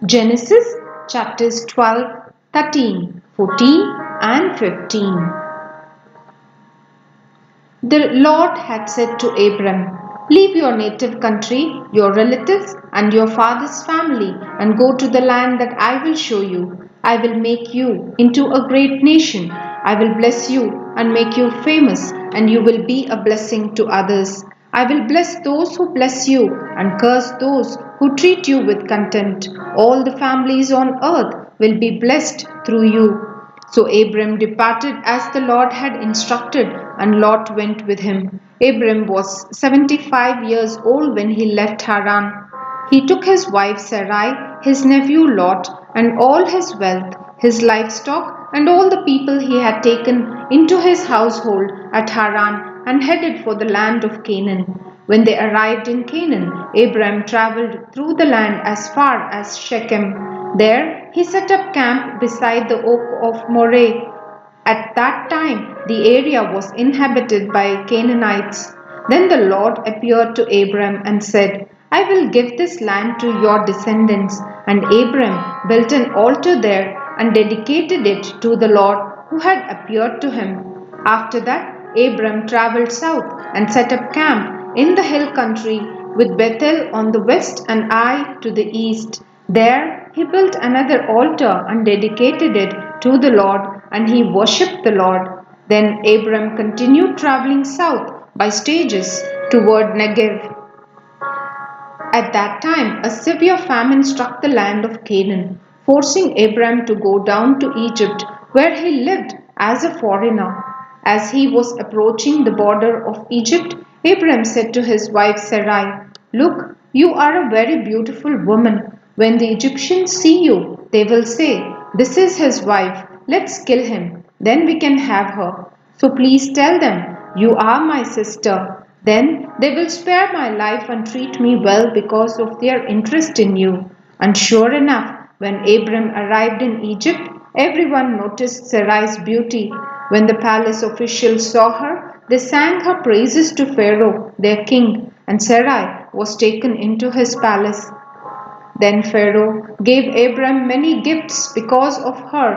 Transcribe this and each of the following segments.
Genesis chapters 12, 13, 14 and 15. The Lord had said to Abram, "Leave your native country, your relatives, and your father's family, and go to the land that I will show you. I will make you into a great nation. I will bless you and make you famous, and you will be a blessing to others. I will bless those who bless you, and curse those who treat you with contempt. All the families on earth will be blessed through you." So Abram departed as the Lord had instructed, and Lot went with him. Abram was 75 years old when he left Haran. He took his wife Sarai, his nephew Lot, and all his wealth, his livestock, and all the people he had taken into his household at Haran, and headed for the land of Canaan. When they arrived in Canaan, Abram traveled through the land as far as Shechem. There he set up camp beside the oak of Moreh. At that time the area was inhabited by Canaanites. Then the Lord appeared to Abram and said, "I will give this land to your descendants." And Abram built an altar there and dedicated it to the Lord who had appeared to him. After that, Abram traveled south and set up camp in the hill country with Bethel on the west and Ai to the east. There he built another altar and dedicated it to the Lord, and he worshipped the Lord. Then Abram continued traveling south by stages toward Negeb. At that time, a severe famine struck the land of Canaan, forcing Abram to go down to Egypt, where he lived as a foreigner. As he was approaching the border of Egypt, Abram said to his wife Sarai, "Look, you are a very beautiful woman. When the Egyptians see you, they will say, 'This is his wife. Let's kill him. Then we can have her.' So please tell them, 'You are my sister.' Then they will spare my life and treat me well because of their interest in you." And sure enough, when Abram arrived in Egypt, everyone noticed Sarai's beauty. When the palace officials saw her, they sang her praises to Pharaoh, their king, and Sarai was taken into his palace. Then Pharaoh gave Abram many gifts because of her: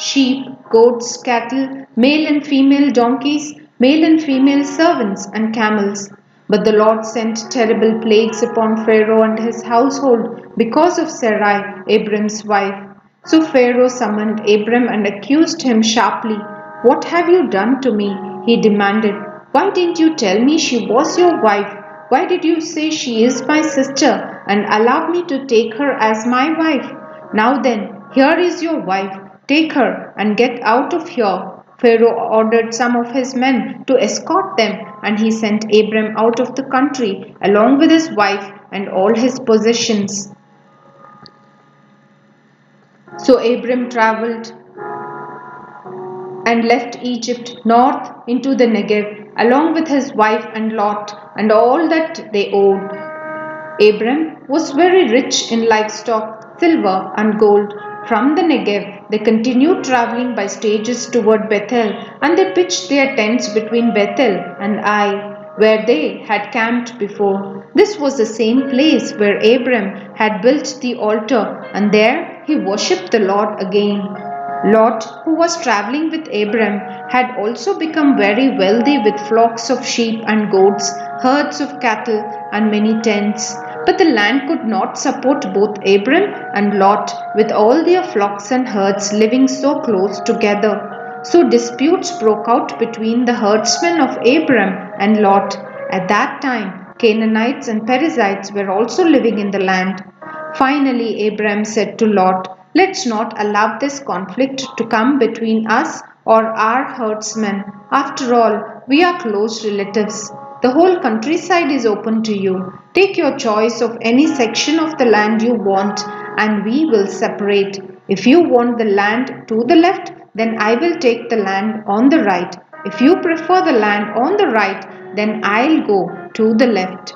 sheep, goats, cattle, male and female donkeys, male and female servants, and camels. But the Lord sent terrible plagues upon Pharaoh and his household because of Sarai, Abram's wife. So Pharaoh summoned Abram and accused him sharply. "What have you done to me?" he demanded. "Why didn't you tell me she was your wife? Why did you say she is my sister and allow me to take her as my wife? Now then, here is your wife. Take her and get out of here." Pharaoh ordered some of his men to escort them, and he sent Abram out of the country along with his wife and all his possessions. So Abram traveled and left Egypt north into the Negeb, along with his wife and Lot and all that they owed. Abram was very rich in livestock, silver and gold. From the Negeb, they continued traveling by stages toward Bethel, and they pitched their tents between Bethel and Ai, where they had camped before. This was the same place where Abram had built the altar, and there he worshipped the Lord again. Lot, who was traveling with Abram, had also become very wealthy with flocks of sheep and goats, herds of cattle, and many tents. But the land could not support both Abram and Lot with all their flocks and herds living so close together. So disputes broke out between the herdsmen of Abram and Lot. At that time, Canaanites and Perizzites were also living in the land. Finally, Abram said to Lot, "Let's not allow this conflict to come between us or our herdsmen. After all, we are close relatives. The whole countryside is open to you. Take your choice of any section of the land you want, and we will separate. If you want the land to the left, then I will take the land on the right. If you prefer the land on the right, then I'll go to the left."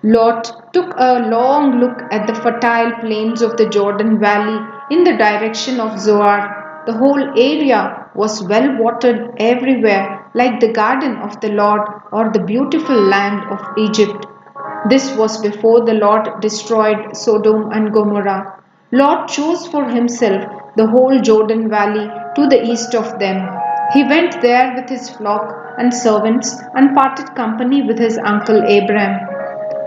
Lot took a long look at the fertile plains of the Jordan Valley in the direction of Zoar. The whole area was well watered everywhere, like the garden of the Lord or the beautiful land of Egypt. This was before the Lord destroyed Sodom and Gomorrah. Lot chose for himself the whole Jordan valley to the east of them. He went there with his flock and servants and parted company with his uncle Abram.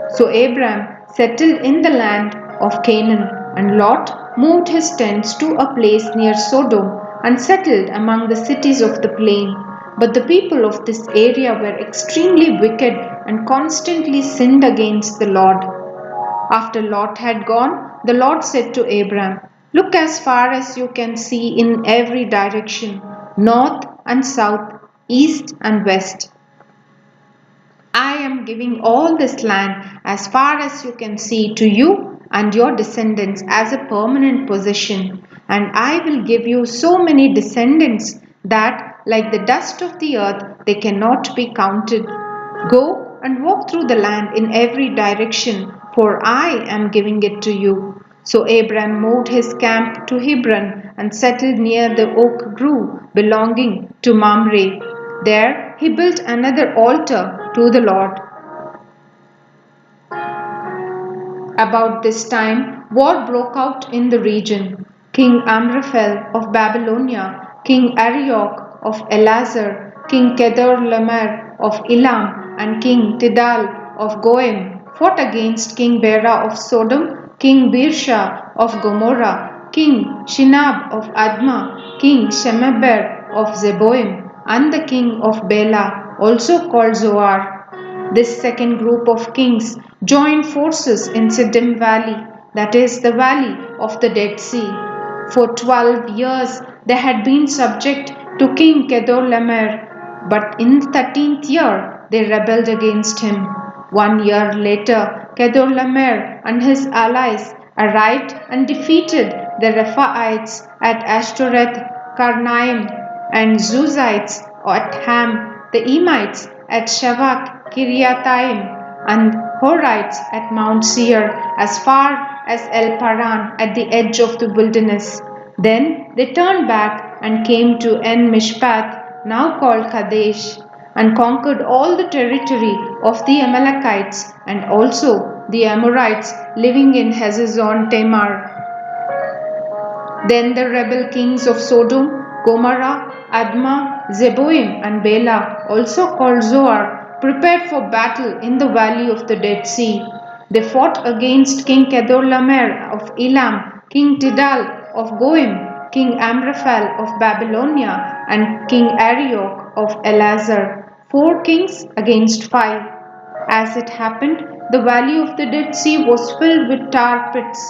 So Abram settled in the land of Canaan, and Lot moved his tents to a place near Sodom and settled among the cities of the plain. But the people of this area were extremely wicked and constantly sinned against the Lord. After Lot had gone, the Lord said to Abram, "Look as far as you can see in every direction, north and south, east and west. I am giving all this land as far as you can see to you and your descendants as a permanent possession, and I will give you so many descendants that, like the dust of the earth, they cannot be counted. Go and walk through the land in every direction, for I am giving it to you." So Abram moved his camp to Hebron and settled near the oak grove belonging to Mamre. There he built another altar to the Lord. About this time, war broke out in the region. King Amraphel of Babylonia, King Arioch of Elazar, King Kedorlaomer of Elam, and King Tidal of Goim fought against King Bera of Sodom, King Birsha of Gomorrah, King Shinab of Admah, King Shemeber of Zeboim, and the king of Bela, also called Zoar. This second group of kings joined forces in Siddim Valley, that is, the valley of the Dead Sea. For 12 years they had been subject to King Kedorlaomer, but in the 13th year they rebelled against him. 1 year later, Kedorlaomer and his allies arrived and defeated the Rephaites at Ashtoreth Karnaim and Zuzites at Ham, the Emites at Shavak Kiriathaim, and Horites at Mount Seir as far as El Paran at the edge of the wilderness. Then they turned back and came to En Mishpat, now called Kadesh, and conquered all the territory of the Amalekites and also the Amorites living in Hazazon Tamar. Then the rebel kings of Sodom, Gomorrah, Admah, Zeboim, and Bela, also called Zoar, prepared for battle in the valley of the Dead Sea. They fought against King Kedorlaomer of Elam, King Tidal of Goim, King Amraphel of Babylonia, and King Arioch of Elazar, 4 kings against 5. As it happened, the valley of the Dead Sea was filled with tar pits.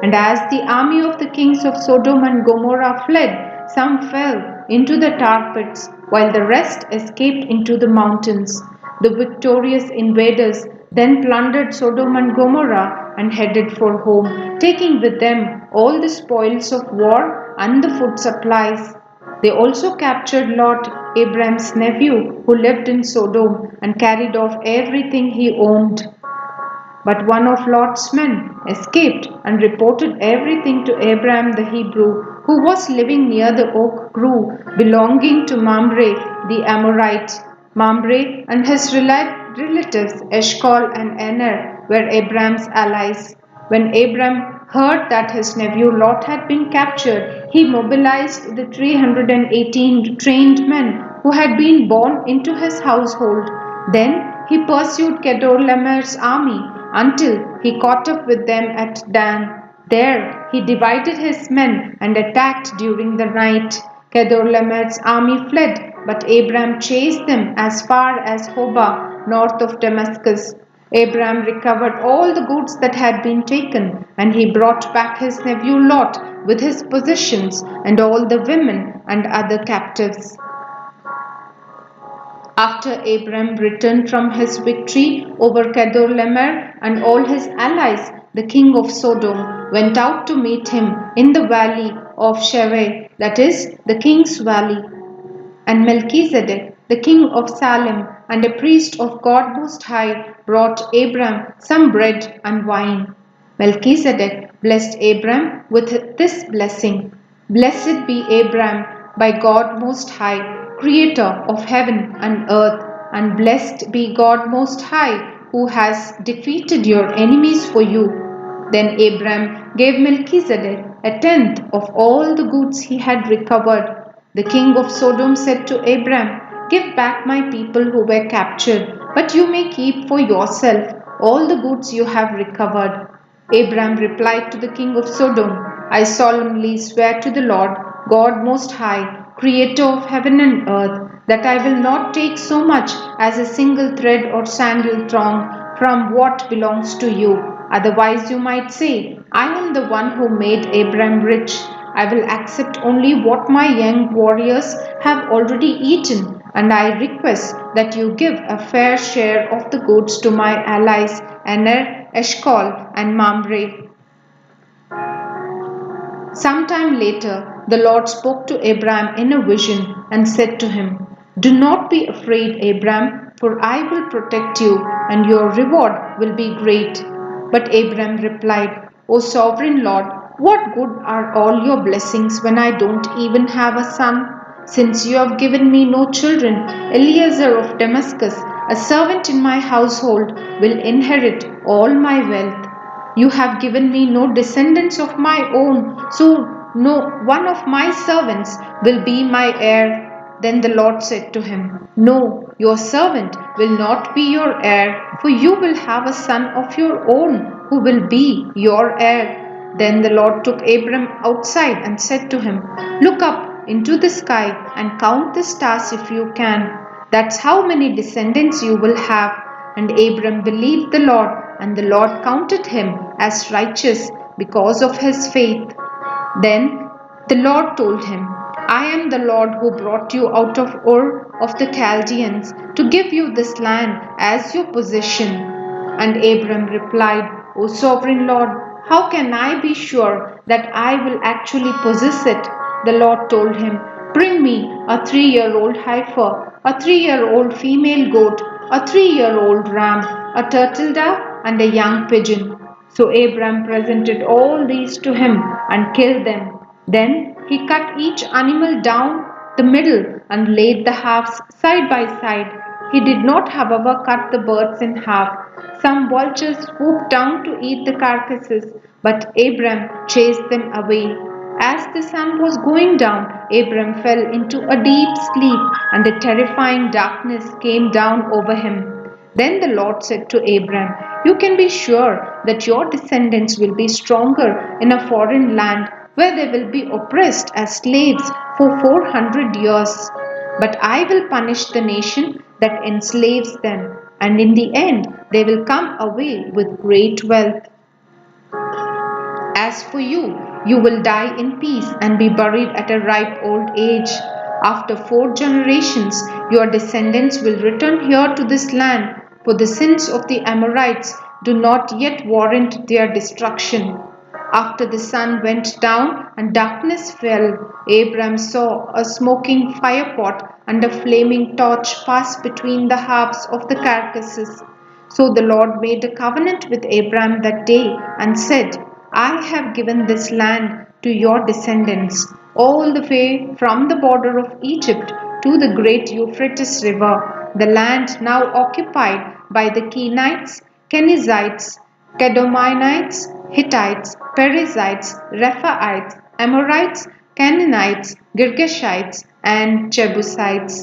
And as the army of the kings of Sodom and Gomorrah fled, some fell into the tar pits, while the rest escaped into the mountains. The victorious invaders then plundered Sodom and Gomorrah and headed for home, taking with them all the spoils of war and the food supplies. They also captured Lot, Abram's nephew, who lived in Sodom, and carried off everything he owned. But one of Lot's men escaped and reported everything to Abram the Hebrew, who was living near the oak grove belonging to Mamre the Amorite. Mamre and his relatives Eshcol and Aner were Abram's allies. When Abram heard that his nephew Lot had been captured, he mobilized the 318 trained men who had been born into his household. Then he pursued Kedorlaomer's army until he caught up with them at Dan. There he divided his men and attacked during the night. Kedorlaomer's army fled, but Abram chased them as far as Hobah, north of Damascus. Abram recovered all the goods that had been taken, and he brought back his nephew Lot with his possessions and all the women and other captives. After Abram returned from his victory over Kedorlaomer and all his allies, the king of Sodom went out to meet him in the valley of Sheveh, that is, the king's valley. And Melchizedek, the king of Salem and a priest of God Most High, brought Abram some bread and wine. Melchizedek blessed Abram with this blessing: "Blessed be Abram by God Most High, creator of heaven and earth, and blessed be God Most High, who has defeated your enemies for you." Then Abram gave Melchizedek a tenth of all the goods he had recovered. The king of Sodom said to Abram, "Give back my people who were captured, but you may keep for yourself all the goods you have recovered." Abram replied to the king of Sodom, "I solemnly swear to the Lord, God Most High, creator of heaven and earth, that I will not take so much as a single thread or sandal thong from what belongs to you. Otherwise you might say, I am the one who made Abram rich. I will accept only what my young warriors have already eaten, and I request that you give a fair share of the goods to my allies Aner, Eshcol, and Mamre." Sometime later, the Lord spoke to Abram in a vision and said to him, "Do not be afraid, Abram, for I will protect you, and your reward will be great." But Abram replied, "O sovereign Lord, what good are all your blessings when I don't even have a son? Since you have given me no children, Eliezer of Damascus, a servant in my household, will inherit all my wealth. You have given me no descendants of my own, so no one of my servants will be my heir." Then the Lord said to him, "No, your servant will not be your heir, for you will have a son of your own who will be your heir." Then the Lord took Abram outside and said to him, "Look up into the sky and count the stars if you can. That's how many descendants you will have." And Abram believed the Lord, and the Lord counted him as righteous because of his faith. Then the Lord told him, "I am the Lord who brought you out of Ur of the Chaldeans to give you this land as your possession." And Abram replied, "O sovereign Lord, how can I be sure that I will actually possess it?" The Lord told him, "Bring me a 3-year-old heifer, a 3-year-old female goat, a 3-year-old ram, a turtle dove, and a young pigeon." So Abram presented all these to him and killed them. Then he cut each animal down the middle and laid the halves side by side. He did not, however, cut the birds in half. Some vultures swooped down to eat the carcasses, but Abram chased them away. As the sun was going down, Abram fell into a deep sleep, and a terrifying darkness came down over him. Then the Lord said to Abram, "You can be sure that your descendants will be stronger in a foreign land where they will be oppressed as slaves for 400 years. But I will punish the nation that enslaves them, and in the end they will come away with great wealth. As for you, you will die in peace and be buried at a ripe old age. After 4 generations, your descendants will return here to this land, for the sins of the Amorites do not yet warrant their destruction." After the sun went down and darkness fell, Abram saw a smoking firepot and a flaming torch pass between the halves of the carcasses. So the Lord made a covenant with Abram that day and said, "I have given this land to your descendants, all the way from the border of Egypt to the great Euphrates River, the land now occupied by the Kenites, Kenizzites, Kadmonites, Hittites, Perizzites, Rephaites, Amorites, Canaanites, Girgashites, and Jebusites."